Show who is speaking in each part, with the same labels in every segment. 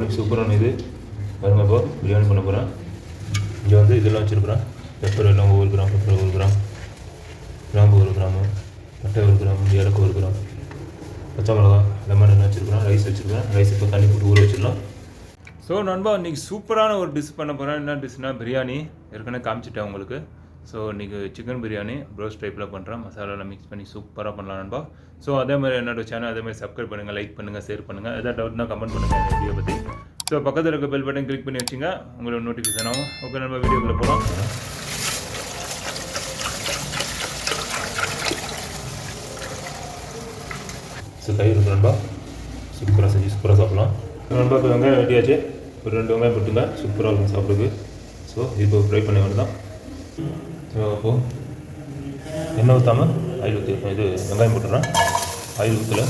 Speaker 1: எனக்கு சூப்பரான இது பாருங்க. இப்போ பிரியாணி பண்ண போகிறேன். இங்கே வந்து இதெல்லாம் வச்சுருக்குறேன். பெப்பர் எல்லாம் 1 கிராம், பெப்பர் 1 கிராம், கிராம்பு 1 கிராமு, பட்டை 1 கிராம், ஏலக்காய் 1 கிராம், பச்சை மிளகா, லெமன் எல்லாம் வச்சுருக்கிறேன். ரைஸ் வச்சுருக்கிறேன். ரைஸ் இப்போ தண்ணி போட்டு ஊற வச்சிடலாம். ஸோ நண்பா இன்றைக்கி சூப்பரான ஒரு டிஷ் பண்ண போகிறேன். என்ன டிஷ்னால் பிரியாணி. ஏற்கனவே காமிச்சிட்டேன் உங்களுக்கு. ஸோ இன்றைக்கி சிக்கன் பிரியாணி ப்ரோஸ்ட் டைப்பில் பண்ணுறேன். மசாலாவில் மிக்ஸ் பண்ணி சூப்பராக பண்ணலாம் நண்பா. ஸோ அதேமாதிரி என்னோடய சேனல் அதேமாதிரி சப்ஸ்கிரைப் பண்ணுங்கள், லைக் பண்ணுங்கள், ஷேர் பண்ணுங்கள். எதாவது டவுட்னா கமெண்ட் பண்ணுங்கள் இந்த வீடியோ பற்றி. ஸோ பக்கத்தில் இருக்க பெல் பட்டன் கிளிக் பண்ணி வச்சுங்க, உங்களோட நோட்டிஃபிகேஷன் ஆகும். ஓகே நம்ம வீடியோக்குள்ளே போகிறோம். ஸோ தயிர் இருக்கு நண்பா. சூப்பராக செஞ்சு சூப்பராக சாப்பிட்லாம் நண்பா. இப்போ வெங்காயம் வெட்டியாச்சு. ஒரு 2 வெங்காயம் போட்டுங்க, சூப்பராக இருக்கும் சாப்பிட்றதுக்கு. ஸோ இப்போ ஃப்ரை பண்ண வேண்டியது தான். ஸோ அப்போது எண்ணெய் ஊற்றாமல் ஆயில் ஊற்றி இது வெங்காயம் போட்டுறேன். ஆயில் ஊற்றல.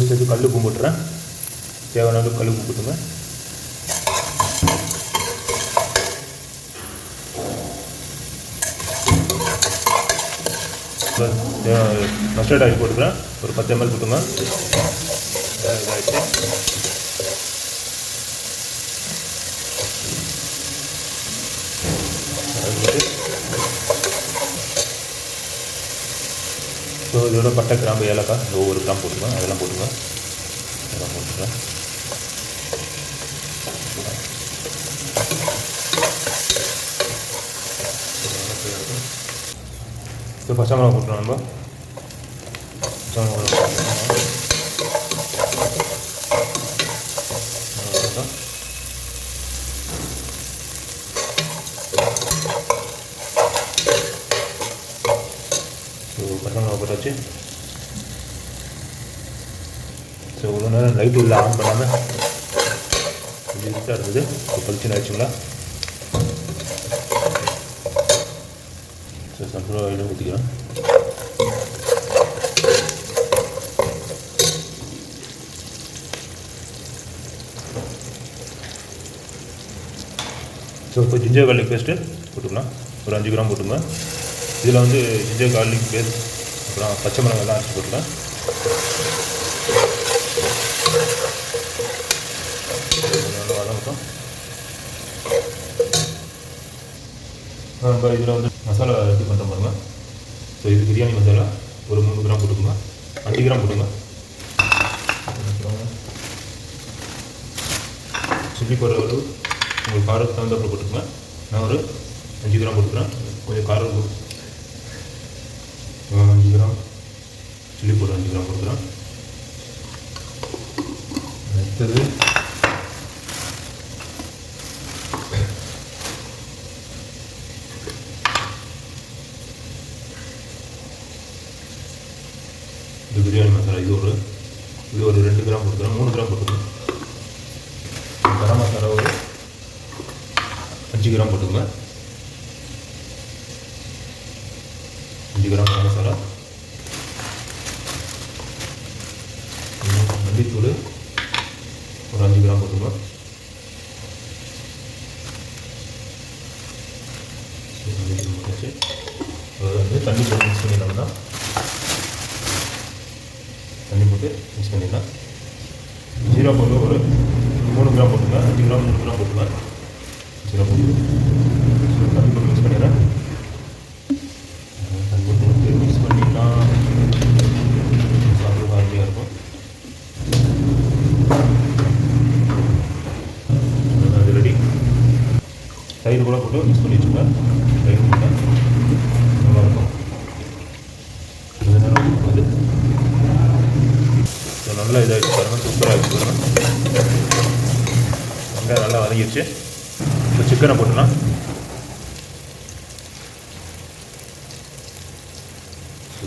Speaker 1: சேர்த்து கல் உப்பு போட்டுறேன். தேவையான அளவுக்கு கல் உப்பு போட்டுங்க. மஸ்டர்ட் ஆயில் போட்டுக்கிறேன். ஒரு 10 ml போட்டுங்க. இதாகிடுச்சு. ஸோ இதோட பட்டை, கிராம்பு, ஏலக்காய் 1 கிராம் போட்டுங்க. அதெல்லாம் போட்டுங்க. அதெல்லாம் போட்டுக்கிறேன். ஸோ பச்சை மிளகா போட்டுருவோம் நம்ம. பச்சை மிளகா ஸோ பச்சை மிளகா போட்டாச்சு. ஸோ இவ்வளோ நேரம் லைட் உள்ள ஆன் பண்ணாமல் கொஞ்சம் இருட்டாக இருந்தது. இப்போ பளிச்சுன்னு ஆயிடுச்சுங்களா. ஸோ சன்ஃப்ளவர் ஆயில் ஊற்றிக்கிறேன். ஸோ இப்போ ஜிஞ்சர் கார்லிக் பேஸ்ட்டு போட்டுக்கலாம். ஒரு 5 கிராம் போட்டுங்க. இதில் வந்து ஜிஞ்சர் கார்லிக் பேஸ்ட், அப்புறம் பச்சை மிளகாலாம் அரைச்சி போட்டுக்கலாம். வதங்கட்டும். இப்போ இதில் வந்து மசாலா ரெடி பண்ணுற பாருங்க. ஸோ இது பிரியாணி மசாலா ஒரு 3 கிராம் போட்டுக்கோங்க. 5 கிராம் போட்டுங்க. சில்லி பவுடர் ஒரு உங்களுக்கு காரத்துக்கு தகுந்தப்போ போட்டுக்கோங்க. நான் ஒரு 5 கிராம் போட்டுக்கிறேன். கொஞ்சம் காரம் 5 கிராம் சில்லி பவுடர் 5 கிராம் போட்டுக்கிறேன். அடுத்தது இது பிரியாணி மசாலா. இது ஒரு 2 கிராம் போட்டுக்கிறேன். 3 கிராம் போட்டுக்கிறேன். கரம் மசாலா ஒரு 5 கிராம் போட்டுங்க. 5 கிராம் கரம் மசாலா. மல்லித்தூள் ஒரு 5 கிராம் போட்டுங்க. மல்லித்தூள் போட்டாச்சு. அது வந்து தண்ணி போட்டு மிக்ஸ் பண்ணிடலாம்னா தண்ணி போட்டு மிக்ஸ் பண்ணிடலாம். ஜீரா போட்டு ஒரு 3 கிராம் போட்டுங்க. 5 கிராம் 3 கிராம் போட்டுங்க. ஜீரா போட்டு தண்ணி போட்டு மிக்ஸ் பண்ணிடுறேன். தண்ணி போட்டு மிக்ஸ் பண்ணிடலாம். சாப்பிட ஹாப்பியாக இருக்கும். அது ரெடி. தயிர் கூட போட்டு மிக்ஸ் பண்ணி வச்சுங்க. தயிர் போட்டால் நல்லாயிருக்கும். கொஞ்ச நேரம் வந்து நல்லா இதாகிடுச்சு பாருங்கள். சூப்பராக ஆகிடுச்சு பாருங்கள். வெங்காயம் நல்லா வதங்கிடுச்சு. இப்போ சிக்கனை போட்டுலாம்.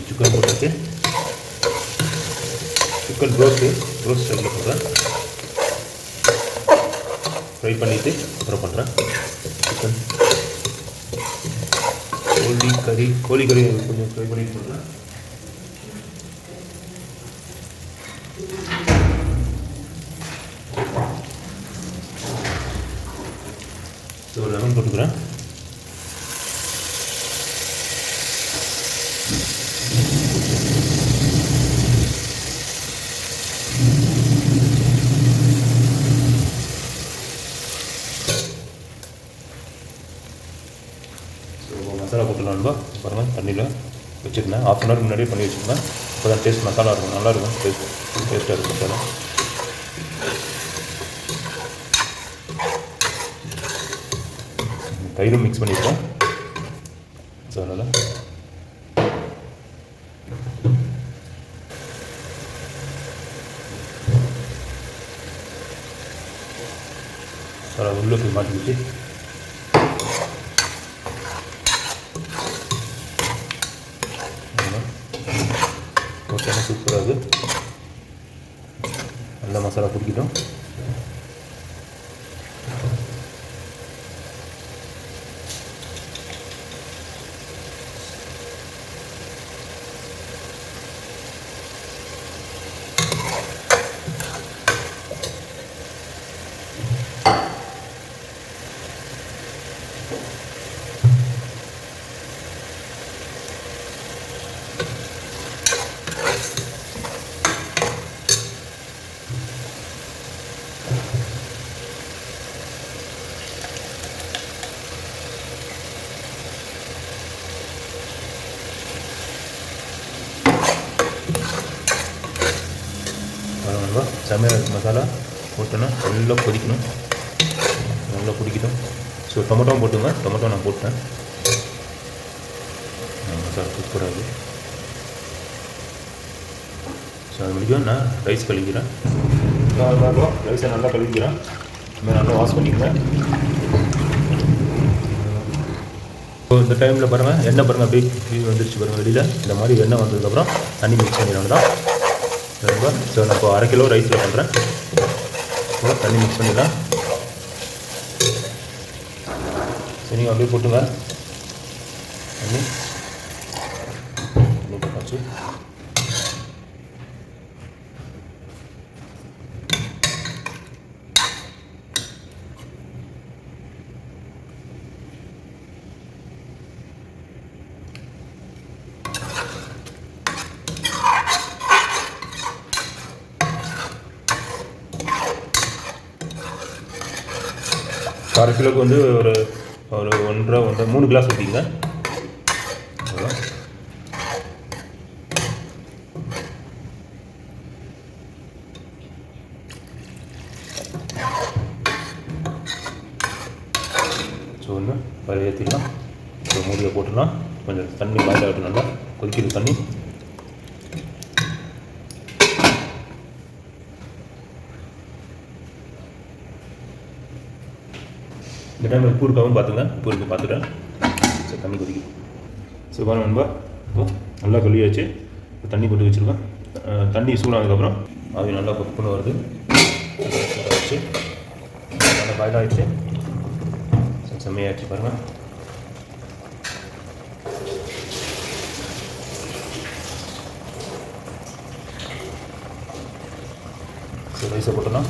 Speaker 1: சிக்கன் போட்டாச்சு. சிக்கன் ரோஸ்ட் ஸ்டைலில் போடுறேன். ஃப்ரை பண்ணிவிட்டு அப்புறம் பண்ணுறேன். சிக்கன் கோழி கறி கொஞ்சம் ஃப்ரை பண்ணிட்டு சொல்கிறேன். ஸோ லெமன் போட்டுக்கிறேன். மசாலா போட்டுடலாம்பா. பாருங்கள் தண்ணியில் வச்சுருந்தேன், ½ மணி நேரம் முன்னாடியே பண்ணி வச்சுருந்தேன். இப்போ தான் டேஸ்ட் மசாலா இருக்கும், நல்லாயிருக்கும், டேஸ்ட்டாக இருக்கும் மசாலா. தயிரும் மிக்ஸ் பண்ணியிருக்கோம். ஸோ அதனால் உள்ளே போய் மாட்டிக்கிட்டு போட்டாலும் சூப்பராக இருக்குது. நல்லா மசாலா பிடிக்கிட்டோம். செம்மையாக மசாலா போட்டோன்னா நல்லா கொதிக்கணும், நல்லா பிடிக்கணும். ஸோ டொமேட்டோவும் போட்டுங்க, டொமேட்டோ நான் போட்டேன். மசாலா சூப்பராக இருக்குது. ஸோ அது முடிக்கும் நான் ரைஸ் கழுவிக்கிறேன். ரைஸை நல்லா கழுவிக்கிறேன். இதுமாதிரி நல்லா வாஷ் பண்ணிக்கிறேன். ஸோ இந்த டைமில் பாருங்கள், எண்ணெய் பாருங்கள் அப்படியே வந்துருச்சு பாருங்கள் வெளியில். இந்த மாதிரி எண்ணெய் வந்ததுக்கப்புறம் தண்ணி மிக்ஸ் பண்ணிடணும் தான். ஸோ நான் இப்போ 1/2 கிலோ ரைஸில் பண்ணுறேன். தண்ணி மிக்ஸ் பண்ணிடலாம். சரி, நீங்கள் அப்படியே போட்டுங்க. தண்ணி போட்டாச்சு. அரை கிலோவுக்கு வந்து ஒரு 3 கிளாஸ் ஊற்றிங்க. ஸோ வந்து பழைய ஏற்றிடலாம். ஸோ மூடியை போட்டுடலாம். கொஞ்சம் தண்ணி பாயில் ஆகட்டும், நல்லா கொதிக்கிற தண்ணி. இந்த டைம் உப்பு இருக்காமல் பார்த்துங்க. உப்பு இருக்கு பார்த்துட்டேன். சரி, தண்ணி கொதிக்கும். ஸோ பாருங்க நண்பா, இப்போ நல்லா கழுவியாச்சு. தண்ணி போட்டு வச்சுருக்கேன். தண்ணி சூடானதுக்கப்புறம் அது நல்லா குக் வருது. சூடாகிடுச்சு, நல்லா பாயில் ஆகிடுச்சு. செம்மையாகிடுச்சு பாருங்கள். ஸோ ரைஸை போட்டோன்னா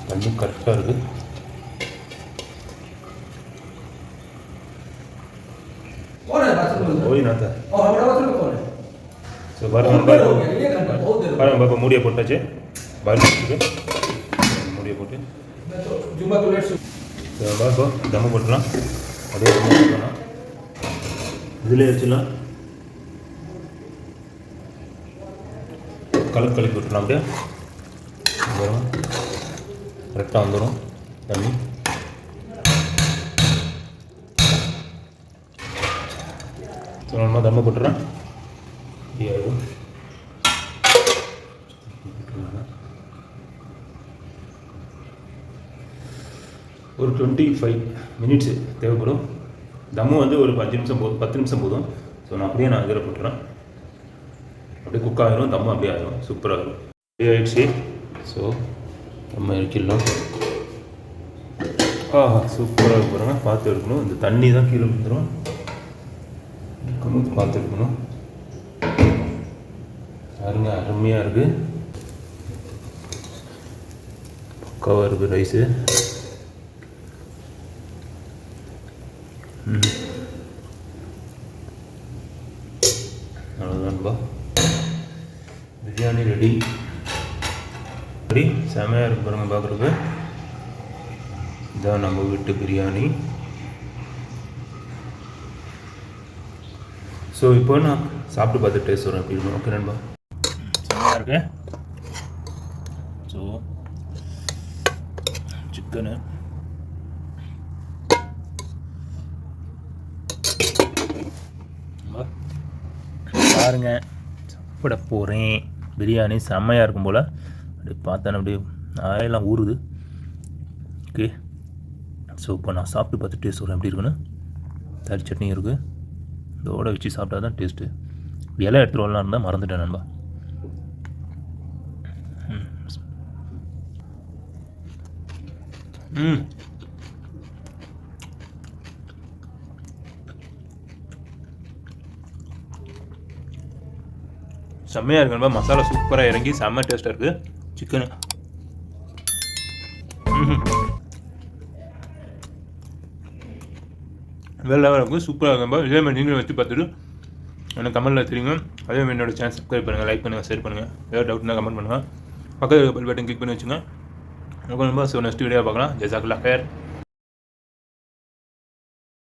Speaker 1: தண்ணி கரெக்டாக இருக்குது. ஸோ பாருங்க இப்போ மூடியை போட்டாச்சு. பாயில் மூடியை போட்டு இப்போ தம்மு போட்டுலாம். அதே போட்டுலாம், இதில் வச்சுலாம் கலக்கி விட்டுலாம். அப்படியே வரும், கரெக்டாக வந்துடும் தண்ணி. ஸோ நம்ம தம்மு போட்டுறேன். ஆகும். ஒரு 25 மினிட்ஸு தேவைப்படும். தம்மு வந்து ஒரு 5 நிமிஷம் போதும், 10 நிமிஷம் போதும். ஸோ நான் அப்படியே இதில் போட்டுறேன். அப்படியே குக் ஆகிடும், தம்மு அப்படியே ஆகிடும், சூப்பராக இருக்கும். அப்படியே ஆகிடுச்சு. ஸோ நம்ம இறக்கிடலாம். சூப்பராக இருக்கு பாருங்க. பார்த்து எடுக்கணும், இந்த தண்ணி தான் கீழே விழுந்துடும். பார்த்து எடுக்கணும். பாருங்க, அருமையாக இருக்குது. பக்காவாக இருக்குது ரைஸு. அவ்வளோதான்பா, பிரியாணி ரெடி. செமையாக இருக்கு பாருங்கள் பார்க்குறதுக்கு. இதான் நம்ம வீட்டு பிரியாணி. ஸோ இப்போ நான் சாப்பிட்டு பார்த்து டேஸ்ட் வரேன் எப்படி இருக்கும். ஓகே நண்பா, செம்மையாக இருக்கு. ஸோ சிக்கனு பாருங்க, சாப்பிட போகிறேன். பிரியாணி செம்மையாக இருக்கும் போல். அப்படியே பார்த்தேன், அப்படியே ஆயெல்லாம் ஊறுது. ஓகே, ஸோ இப்போ நான் சாப்பிட்டு பார்த்து டேஸ்ட் வரேன் எப்படி இருக்குன்னு. தயிர் சட்னி இருக்குது, இதோடு வச்சு சாப்பிட்டா தான் டேஸ்ட்டு. இலை எடுத்துகிட்டு வரலாம் இருந்தால் மறந்துட்டேன் நண்பா. செம்மையாக இருக்கு நண்பா. மசாலா சூப்பராக இறங்கி செம்ம டேஸ்ட்டாக இருக்குது சிக்கனு. வேறு லெவலில் இருக்குது, சூப்பராக இருக்கு நண்பா. இதே மாதிரி நீங்களும் வச்சு பார்த்துட்டு எனக்கு கமெண்ட்டில் தெரியுங்க. அதே மாதிரி என்னோட சேனல் சப்ஸ்கிரைப் பண்ணுங்கள், லைக் பண்ணுங்கள், ஷேர் பண்ணுங்கள். ஏதாவது டவுட்னா கமெண்ட் பண்ணுங்கள். பக்கத்தில் பெல் பட்டன் கிளிக் பண்ணி வச்சுங்க. நண்பா, ஸோ நெக்ஸ்ட் வீடியோ பார்க்கலாம். ஜஸாக்கல்லாஹ் ஹைர்.